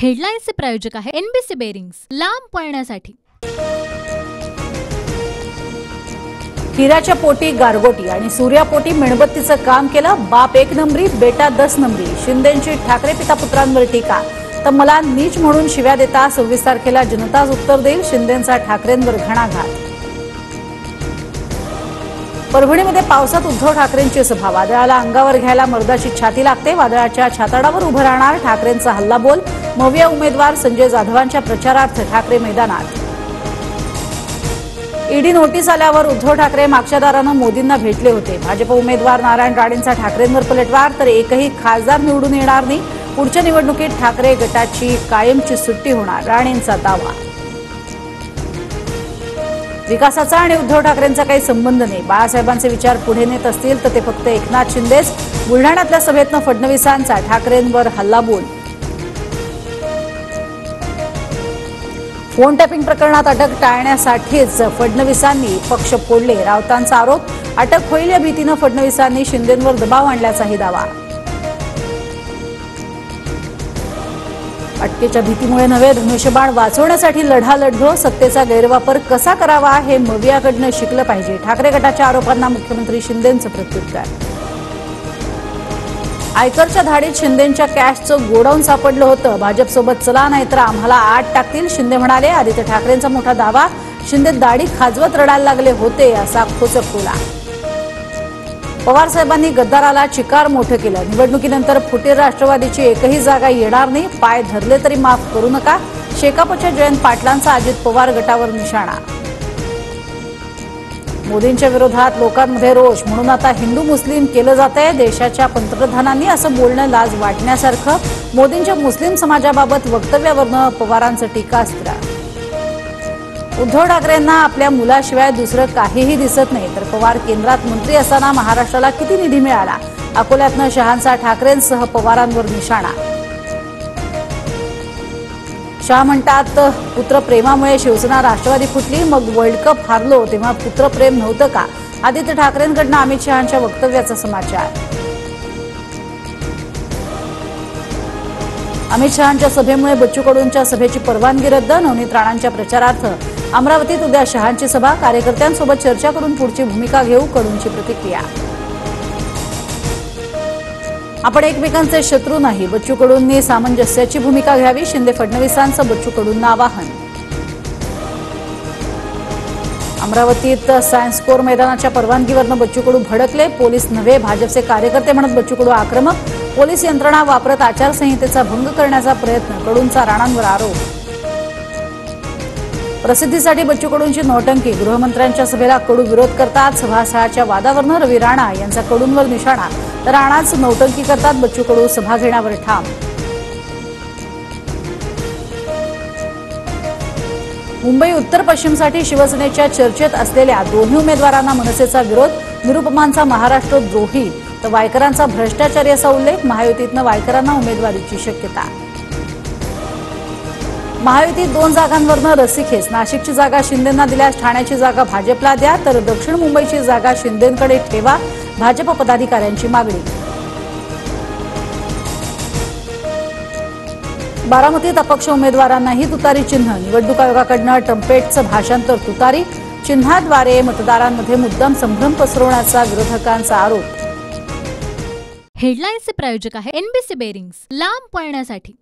हेडलाईन्सचे प्रायोजक आहे NBC bearings, लांब पळण्यासाठी। हिराच्या पोटी गारगोटी आणि सूर्यापोटी मेणबत्तीचं काम केलं। बाप 1 नंबरी, बेटा 10 नंबरी। शिंदेंची ठाकरे पिता पुत्रांवर टीका। तर मला नीच म्हणून शिव्या देता 26 तारखेला जनताच उत्तर देईल। शिंदेंचा ठाकरेंवर घणाघात। परभणीमध्ये पावसात उद्धव ठाकरेंची सभा। वादळाला अंगावर घ्यायला मर्दाची छाती लागते। वादळाच्या छाताडावर उभं राहणार ठाकरेंचा हल्लाबोल। मविया उमेदवार संजय जाधवांच्या प्रचारार्थ ठाकरे मैदानात। ईडी नोटीस आल्यावर उद्धव ठाकरे मागच्या दारानं मोदींना भेटले होते। भाजप उमेदवार नारायण राणेंचा ठाकरेंवर पलटवार। तर एकही खासदार निवडून येणार नाही। पुढच्या निवडणुकीत ठाकरे गटाची कायमची सुट्टी होणार, राणेंचा दावा। विकासाचा आणि उद्धव ठाकरेंचा काही संबंध नाही। बाळासाहेबांचे विचार पुढे नेत असतील तर ते फक्त एकनाथ शिंदेच। बुलढाण्यातल्या सभेतनं फडणवीसांचा ठाकरेंवर हल्लाबोल। फोन टॅपिंग प्रकरणात अटक टाळण्यासाठीच फडणवीसांनी पक्ष फोडले, राऊतांचा आरोप। अटक होईल या भीतीनं फडणवीसांनी शिंदेंवर दबाव आणल्याचाही दावा। अटकेच्या भीतीमुळे नव्हे, धनुष्यबाण वाचवण्यासाठी लढा लढलो। सत्तेचा गैरवापर कसा करावा हे मवियाकडनं शिकलं पाहिजे। ठाकरे गटाच्या आरोपांना मुख्यमंत्री शिंदेंचं प्रत्युत्तर। आयकरच्या धाडीत शिंदेंच्या कॅशचं गोडाऊन सापडलं होतं। भाजपसोबत चला नाहीतर आम्हाला आत टाकतील, शिंदे म्हणाले। आदित्य ठाकरेंचा मोठा दावा। शिंदे दाढी खाजवत रडायला लागले होते, असा खोचक टोला। पवार साहेबांनी गद्दाराला चिकार मोठं केलं। निवडणुकीनंतर फुटीर राष्ट्रवादीची एकही जागा येणार नाही। पाय धरले तरी माफ करू नका। शेकापच्या जयंत पाटलांचा अजित पवार गटावर निशाणा। मोदींच्या विरोधात लोकांमध्ये रोष, म्हणून आता हिंदू मुस्लिम केलं जातंय। देशाच्या पंतप्रधानांनी असं बोलणं लाज वाटण्यासारखं। मोदींच्या मुस्लिम समाजाबाबत वक्तव्यावरनं पवारांचं टीकास्त्र। उद्धव ठाकरेंना आपल्या मुलाशिवाय दुसरं काहीही दिसत नाही। तर पवार केंद्रात मंत्री असताना महाराष्ट्राला किती निधी मिळाला? अकोल्यातनं शहांचा ठाकरेंसह पवारांवर निशाणा। शाह म्हणतात, पुत्रप्रेमामुळे शिवसेना राष्ट्रवादी फुटली, मग वर्ल्ड कप हारलो तेव्हा पुत्रप्रेम नव्हतं का? आदित्य ठाकरेंकडनं अमित शहांच्या वक्तव्याचा समाचार। अमित शहांच्या सभेमुळे बच्चू कडूंच्या सभेची परवानगी रद्द। नवनीत राणांच्या प्रचारार्थ अमरावतीत उद्या शहांची सभा। कार्यकर्त्यांसोबत चर्चा करून पुढची भूमिका घेऊ, कडूंची प्रतिक्रिया। आपण एकमेकांचे शत्रू नाही, बच्चू कडूंनी सामंजस्याची भूमिका घ्यावी। शिंदे फडणवीसांचं बच्चू कडूंना आवाहन। अमरावतीत सायन्स कोर मैदानाच्या परवानगीवरनं बच्चू कडू भडकले। पोलीस नव्हे भाजपचे कार्यकर्ते म्हणत बच्चू कडू आक्रमक। पोलीस यंत्रणा वापरत आचारसंहितेचा भंग करण्याचा प्रयत्न, कडूंचा राणांवर आरोप। प्रसिद्धीसाठी बच्चू कडूंची नौटंकी, गृहमंत्र्यांच्या सभेला कडू विरोध करतात। सभास्थळाच्या वादावरनं रवी राणा यांचा कडूंवर निशाणा। तर राणाच नौटंकी करतात, बच्चू कडू सभा घेण्यावर ठाम। मुंबई उत्तर पश्चिमसाठी शिवसेनेच्या चर्चेत असलेल्या दोन्ही उमेदवारांना मनसेचा विरोध। निरुपमांचा महाराष्ट्र द्रोही तर वायकरांचा भ्रष्टाचारी असा उल्लेख। महायुतीतनं वायकरांना उमेदवारीची शक्यता। महायुतीत 2 जागांवरनं रस्सीखेच। नाशिकची जागा शिंदेंना दिल्यास ठाण्याची जागा भाजपला द्या, तर दक्षिण मुंबईची जागा शिंदेंकडे ठेवा, भाजप पदाधिकाऱ्यांची मागणी। बारामतीत अपक्ष उमेदवारांनाही तुतारी चिन्ह। निवडणूक आयोगाकडनं ट्रम्पेटचं भाषांतर तुतारी चिन्हाद्वारे मतदारांमध्ये मुद्दाम संभ्रम पसरवण्याचा विरोधकांचा आरोप। हेडलाईन्सचे प्रायोजक आहे एनबीसी बेरिंग्स, लांब पळण्यासाठी।